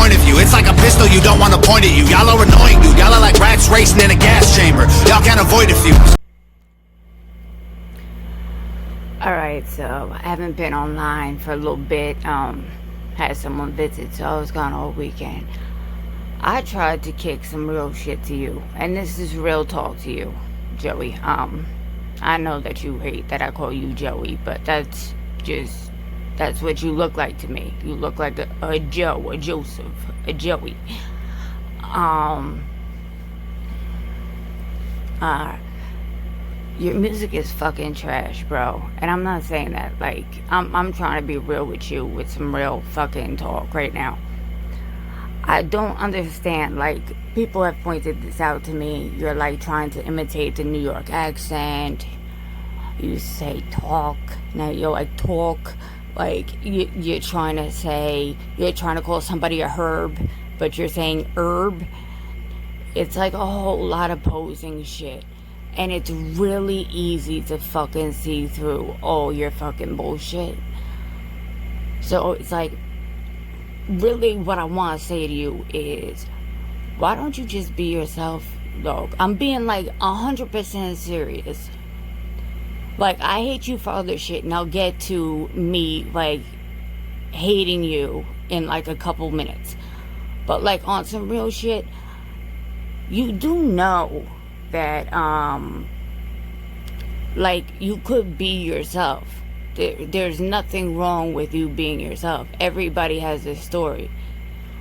point of view. It's like a pistol you don't want to point at you. Y'all are annoying, dude. Y'all are like rats racing in a gas chamber. Y'all can't avoid a few. Alright, so I haven't been online for a little bit. Had someone visit, so I was gone all weekend. I tried to kick some real shit to you, and this is real talk to you, Joey. I know that you hate that I call you Joey, but that's what you look like to me. You look like a Joe, a Joseph, a Joey. Your music is fucking trash, bro. And I'm not saying that, like, I'm trying to be real with you with some real fucking talk right now. I don't understand, like, people have pointed this out to me. You're, like, trying to imitate the New York accent. You say talk. Now you're like, talk. Like, you're trying to call somebody a herb, but you're saying herb. It's like a whole lot of posing shit. And it's really easy to fucking see through all your fucking bullshit. So it's like, really what I want to say to you is, why don't you just be yourself, dog? I'm being like 100% serious. Like, I hate you for other shit, and I'll get to me, like, hating you in like a couple minutes. But like, on some real shit, you do know that like, you could be yourself. There's nothing wrong with you being yourself. Everybody has a story.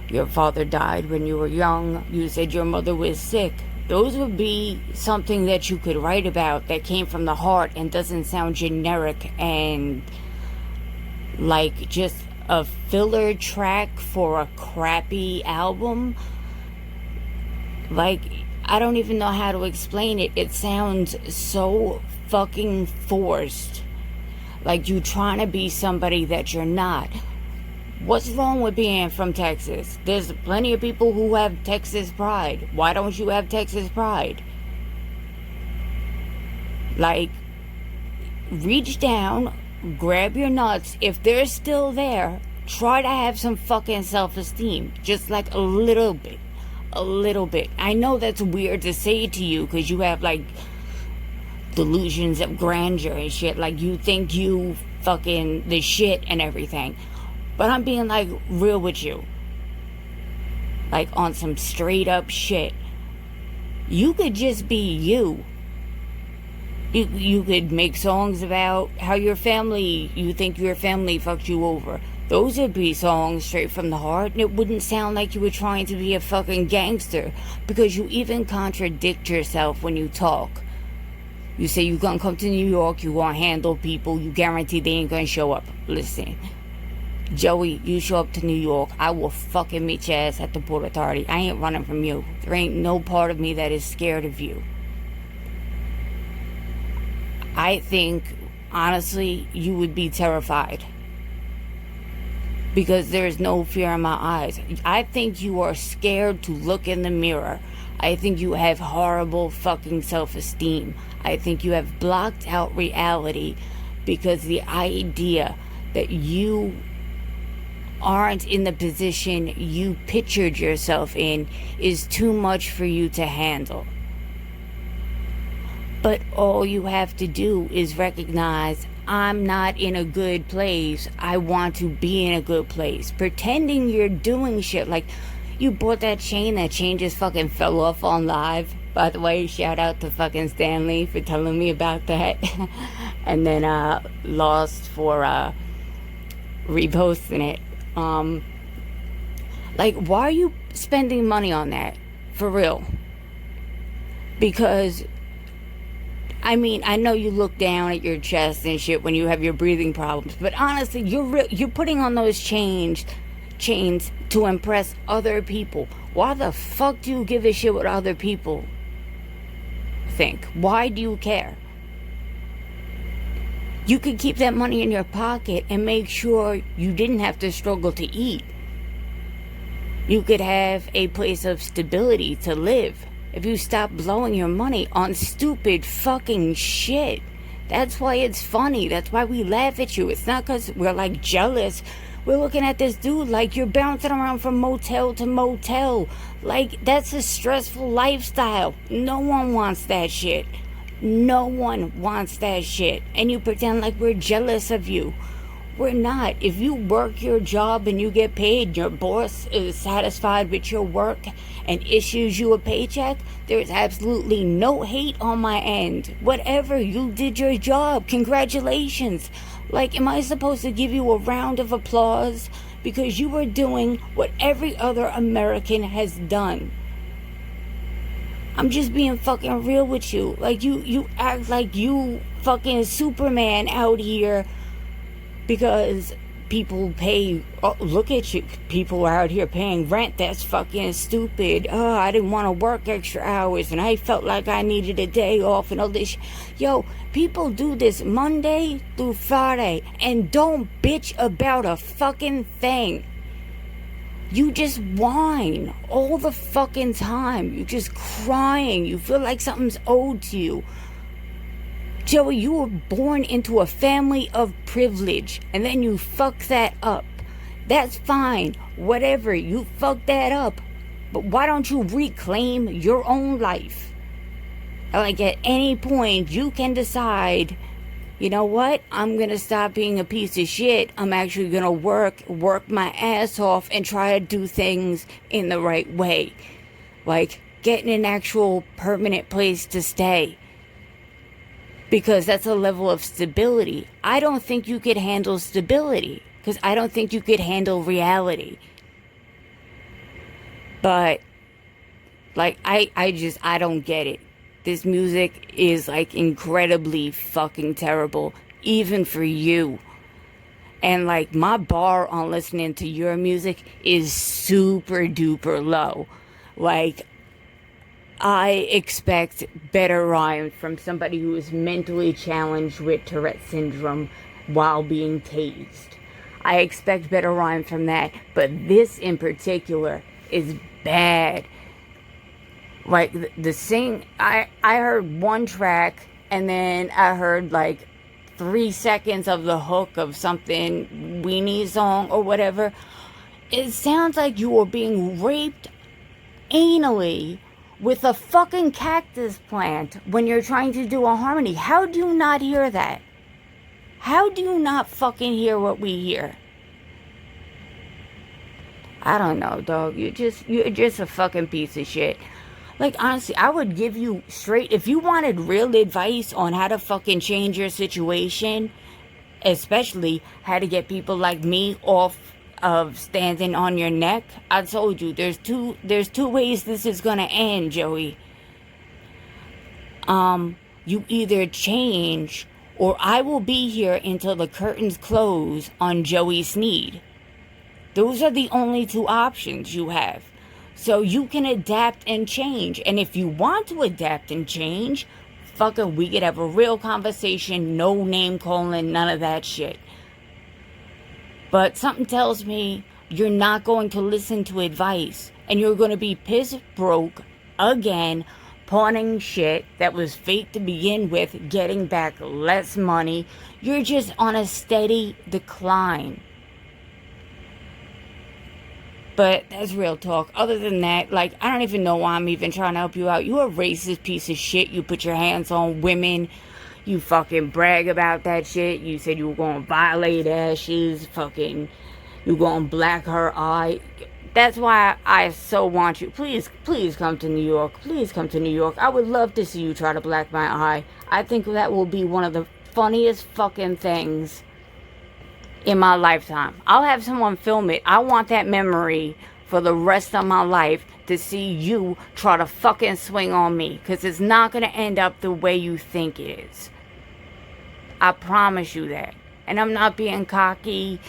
Your father died when you were young. You said your mother was sick. Those would be something that you could write about that came from the heart and doesn't sound generic and like just a filler track for a crappy album. Like, I don't even know how to explain it. It sounds so fucking forced. Like you trying to be somebody that you're not. What's wrong with being from Texas? There's plenty of people who have Texas pride. Why don't you have Texas pride? Like, reach down, grab your nuts. If they're still there, try to have some fucking self-esteem. Just like a little bit. A little bit. I know that's weird to say to you because you have like delusions of grandeur and shit. Like, you think you fucking the shit and everything. But I'm being like real with you. Like, on some straight up shit. You could just be you. You could make songs about how you think your family fucked you over. Those would be songs straight from the heart, and it wouldn't sound like you were trying to be a fucking gangster, because you even contradict yourself when you talk. You say you're gonna come to New York, you gonna handle people, you guarantee they ain't gonna show up. Listen, Joey, you show up to New York, I will fucking meet your ass at the Port Authority. I ain't running from you. There ain't no part of me that is scared of you. I think, honestly, you would be terrified. Because there's no fear in my eyes. I think you are scared to look in the mirror. I think you have horrible fucking self-esteem. I think you have blocked out reality because the idea that you aren't in the position you pictured yourself in is too much for you to handle. But all you have to do is recognize, I'm not in a good place. I want to be in a good place. Pretending you're doing shit. Like, you bought that chain just fucking fell off on live. By the way, shout out to fucking Stanley for telling me about that. And then Lost for reposting it. Like, why are you spending money on that? For real. Because, I mean, I know you look down at your chest and shit when you have your breathing problems, but honestly, you're putting on those chains to impress other people. Why the fuck do you give a shit what other people think? Why do you care? You could keep that money in your pocket and make sure you didn't have to struggle to eat. You could have a place of stability to live if you stop blowing your money on stupid fucking shit. That's why it's funny. That's why we laugh at you. It's not because we're like jealous. We're looking at this dude like you're bouncing around from motel to motel. Like, that's a stressful lifestyle. No one wants that shit. No one wants that shit. And you pretend like we're jealous of you. We're not. If you work your job and you get paid, your boss is satisfied with your work and issues you a paycheck, there's absolutely no hate on my end. Whatever, you did your job. Congratulations. Like, am I supposed to give you a round of applause because you were doing what every other American has done? I'm just being fucking real with you. Like, you act like you fucking Superman out here because people pay. Oh, look at you. People are out here paying rent. That's fucking stupid. Oh, I didn't want to work extra hours and I felt like I needed a day off and all this. Yo, people do this Monday through Friday and don't bitch about a fucking thing. You just whine all the fucking time. You're just crying. You feel like something's owed to you. Joey, you were born into a family of privilege, and then you fuck that up. That's fine. Whatever, you fuck that up. But why don't you reclaim your own life? Like, at any point, you can decide, you know what? I'm gonna stop being a piece of shit. I'm actually gonna work my ass off, and try to do things in the right way. Like, getting an actual permanent place to stay. Because that's a level of stability. I don't think you could handle stability. Because I don't think you could handle reality. But, like, I don't get it. This music is, like, incredibly fucking terrible. Even for you. And, like, my bar on listening to your music is super duper low. Like, I expect better rhymes from somebody who is mentally challenged with Tourette syndrome while being tased. I expect better rhymes from that, but this in particular is bad. Like, the sing, I heard one track, and then I heard like 3 seconds of the hook of something weenie song or whatever. It sounds like you were being raped anally with a fucking cactus plant when you're trying to do a harmony. How do you not hear that? How do you not fucking hear what we hear? I don't know, dog. You're just a fucking piece of shit. Like, honestly, I would give you straight, if you wanted real advice on how to fucking change your situation, especially how to get people like me off of standing on your neck, I told you, there's two ways this is gonna end, Joey. You either change, or I will be here until the curtains close on Joey Sneed. Those are the only two options you have. So you can adapt and change. And if you want to adapt and change, fucking, we could have a real conversation, no name calling, none of that shit. But something tells me you're not going to listen to advice. And you're going to be piss broke again, pawning shit that was fake to begin with, getting back less money. You're just on a steady decline. But that's real talk. Other than that, like, I don't even know why I'm even trying to help you out. You a racist piece of shit. You put your hands on women. You fucking brag about that shit. You said you were going to violate Ashes. Fucking, you going to black her eye. That's why I so want you. Please come to New York. Please come to New York. I would love to see you try to black my eye. I think that will be one of the funniest fucking things in my lifetime. I'll have someone film it. I want that memory for the rest of my life, to see you try to fucking swing on me, because it's not going to end up the way you think it is. I promise you that. And I'm not being cocky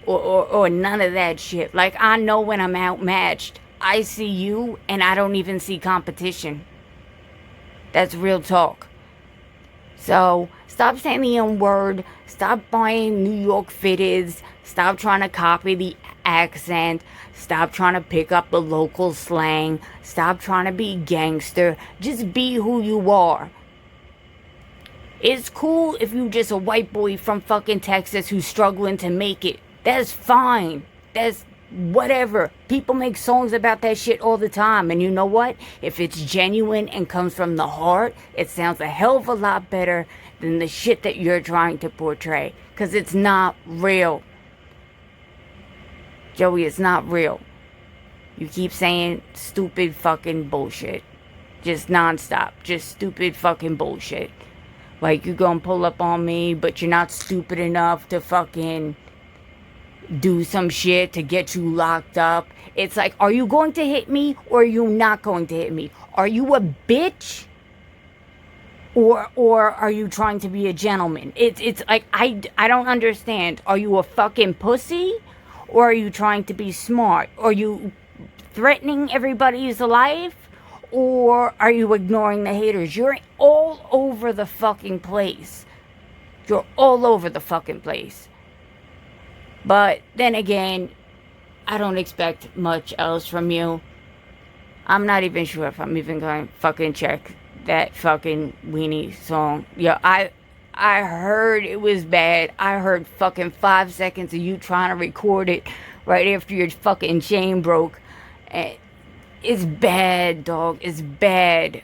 or none of that shit. Like, I know when I'm outmatched. I see you and I don't even see competition. That's real talk. So, stop saying the N-word. Stop buying New York fitteds. Stop trying to copy the accent. Stop trying to pick up the local slang. Stop trying to be gangster. Just be who you are. It's cool if you just a white boy from fucking Texas who's struggling to make it. That's fine. That's whatever. People make songs about that shit all the time. And you know what? If it's genuine and comes from the heart, it sounds a hell of a lot better than the shit that you're trying to portray. Because it's not real. Joey, it's not real. You keep saying stupid fucking bullshit. Just nonstop. Just stupid fucking bullshit. Like, you gonna pull up on me, but you're not stupid enough to fucking do some shit to get you locked up. It's like, are you going to hit me or are you not going to hit me? Are you a bitch? Or are you trying to be a gentleman? It's like, I don't understand. Are you a fucking pussy? Or are you trying to be smart? Are you threatening everybody's life? Or are you ignoring the haters? You're all over the fucking place. You're all over the fucking place. But then again, I don't expect much else from you. I'm not even sure if I'm even going to fucking check that fucking Weenie song. Yeah, I heard it was bad. I heard fucking 5 seconds of you trying to record it right after your fucking chain broke. And it's bad, dog. It's bad.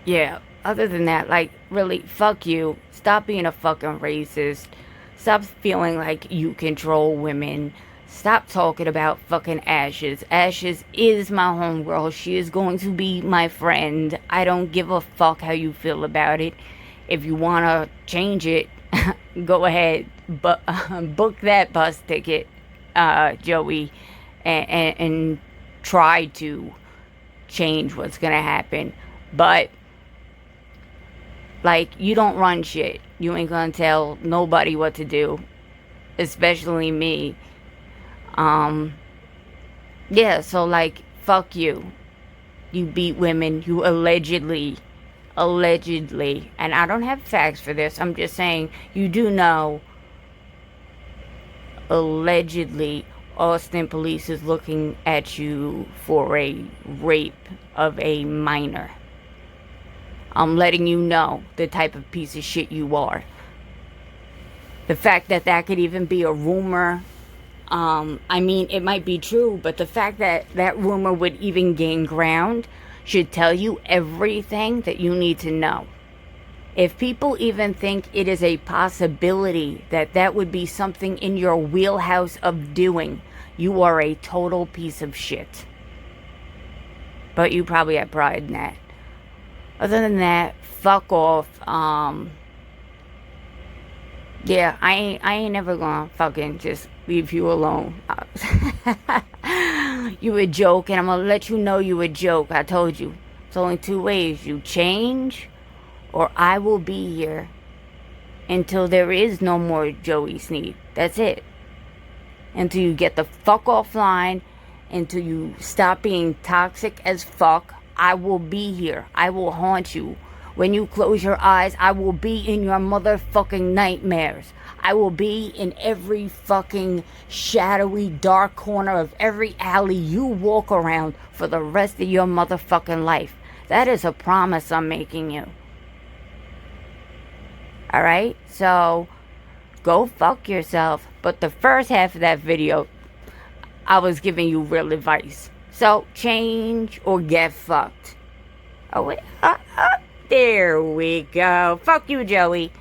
Yeah. Other than that, like, really, fuck you. Stop being a fucking racist. Stop feeling like you control women. Stop talking about fucking Ashes. Ashes is my homegirl. She is going to be my friend. I don't give a fuck how you feel about it. If you want to change it, go ahead. But book that bus ticket, Joey, and try to change what's going to happen. But, like, you don't run shit. You ain't going to tell nobody what to do. Especially me. Yeah, so, like, fuck you. You beat women. You allegedly, and I don't have facts for this. I'm just saying, you do know, allegedly, Austin police is looking at you for a rape of a minor. I'm letting you know the type of piece of shit you are. The fact that that could even be a rumor, I mean, it might be true, but the fact that that rumor would even gain ground should tell you everything that you need to know. If people even think it is a possibility that that would be something in your wheelhouse of doing, you are a total piece of shit. But you probably have pride in that. Other than that, fuck off. Yeah, I ain't never gonna fucking just leave you alone. You a joke, and I'm gonna let you know you a joke. I told you. It's only two ways. You change, or I will be here until there is no more Joey Sneed. That's it. Until you get the fuck offline, until you stop being toxic as fuck, I will be here. I will haunt you. When you close your eyes, I will be in your motherfucking nightmares. I will be in every fucking shadowy, dark corner of every alley you walk around for the rest of your motherfucking life. That is a promise I'm making you. Alright? So, go fuck yourself. But the first half of that video, I was giving you real advice. So, change or get fucked. Oh, wait. There we go. Fuck you, Joey.